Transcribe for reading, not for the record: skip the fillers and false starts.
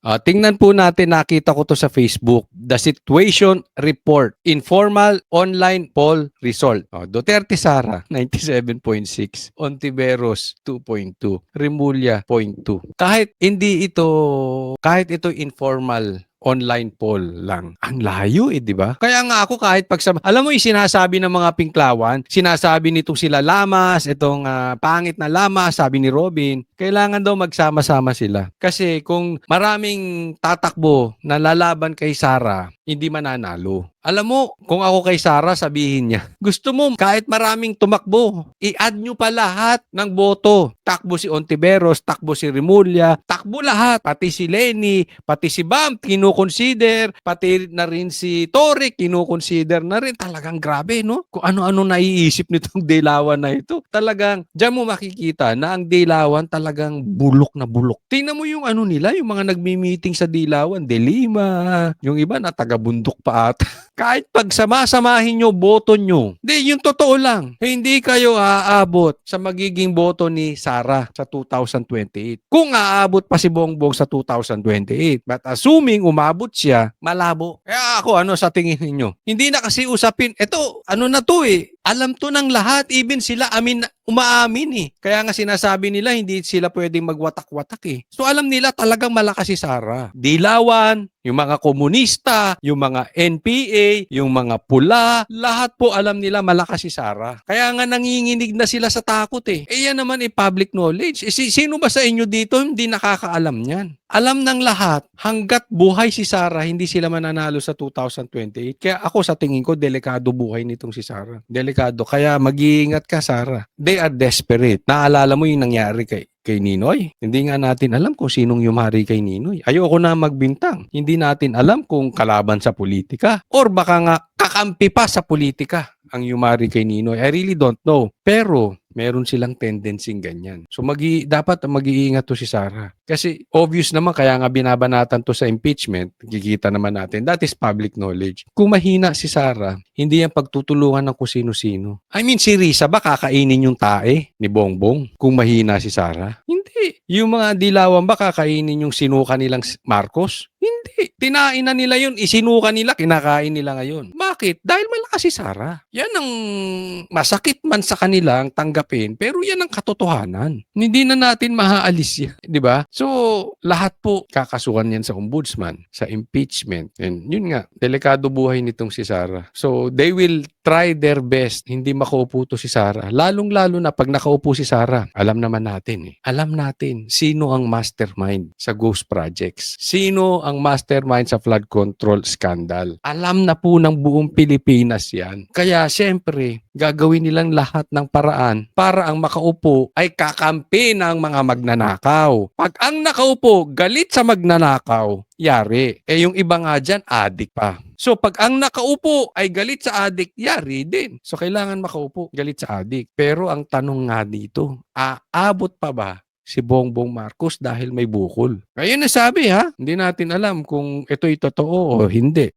Tingnan po natin, nakita ko to sa Facebook. The Situation Report, Informal Online Poll Result. Duterte Sara, 97.6. Ontiveros, 2.2. Remulla, 0.2. Kahit ito informal online poll lang. Ang layo di ba? Kaya nga ako kahit alam mo yung sinasabi ng mga pinklawan, sinasabi nitong sila Lamas, itong pangit na Lamas, sabi ni Robin, kailangan daw magsama-sama sila. Kasi kung maraming tatakbo na lalaban kay Sara, hindi mananalo. Alam mo, kung ako kay Sara, sabihin niya, gusto mo kahit maraming tumakbo, i-add nyo pa lahat ng boto. Takbo si Ontiveros, takbo si Remulla, takbo lahat. Pati si Lenny, pati si Bam, kinukonsider, pati na rin si Toric, kinukonsider na rin. Talagang grabe, no? Kung ano-ano naiisip nitong Dilawan na ito. Talagang, diyan mo makikita na ang Dilawan talagang bulok na bulok. Tingnan mo yung ano nila, yung mga nagmi-meeting sa Dilawan, De Lima, yung iba na taga-bundok pa ata. Kahit pagsama-samahin nyo, boto nyo. Hindi, yung totoo lang. Hindi kayo aabot sa magiging boto ni Sara sa 2028. Kung aabot pa si Bongbong sa 2028. But assuming umabot siya, malabo. Kaya ako, ano sa tingin ninyo? Hindi na kasi usapin. Ito, ano na to alam to ng lahat. Even sila umaamin Kaya nga sinasabi nila, hindi sila pwedeng magwatak-watak So alam nila talagang malakas si Sara. Dilawan, yung mga komunista, yung mga NPA, yung mga pula, lahat po alam nila malakas si Sara. Kaya nga nanginginig na sila sa takot yan naman public knowledge. Sino ba sa inyo dito hindi nakakaalam niyan? Alam ng lahat, hanggat buhay si Sara, hindi sila mananalo sa 2028. Kaya ako sa tingin ko, delikado buhay nitong si Sara. Delikado. Kaya mag-iingat ka, Sara. They are desperate. Naalala mo yung nangyari kay Ninoy. Hindi nga natin alam kung sinong yumari kay Ninoy. Ayoko na magbintang. Hindi natin alam kung kalaban sa politika or baka nga kakampi pa sa politika ang yumari kay Ninoy. I really don't know. Pero meron silang tendency ganyan. So dapat mag-iingat to si Sara. Kasi obvious naman, kaya nga binabanatan to sa impeachment, kikita naman natin, that is public knowledge. Kung mahina si Sara, hindi yan pagtutulungan ng kung sino-sino. I mean, si Risa ba kakainin yung tae ni Bongbong kung mahina si Sara? Hindi. Yung mga Dilawan ba kakainin yung sinuka nilang Marcos? Hindi. Tinain na nila yun, isinuka nila, kinakain nila ngayon. Bakit? Dahil malakas si Sara. Yan ang masakit man sa kanila ang tanggapin, pero yan ang katotohanan. Hindi na natin maaalis yan, di ba? So, lahat po kakasuhan yan sa ombudsman, sa impeachment. And yun nga, delikado buhay nitong si Sara. So, they will try their best hindi makaupo to si Sara. Lalong-lalo na pag nakaupo si Sara, alam naman natin Alam natin sino ang mastermind sa ghost projects. Sino ang mastermind sa flood control scandal. Alam na po ng buong Pilipinas yan. Kaya syempre, gagawin nilang lahat ng paraan para ang makaupo ay kakampi ng mga magnanakaw. Pag ang nakaupo galit sa magnanakaw, yari. Yung iba nga dyan, adik pa. So, pag ang nakaupo ay galit sa adik, yari din. So, kailangan makaupo, galit sa adik. Pero ang tanong nga dito, aabot pa ba si Bongbong Marcos dahil may bukol? Ayun na sabi Hindi natin alam kung ito'y totoo o hindi.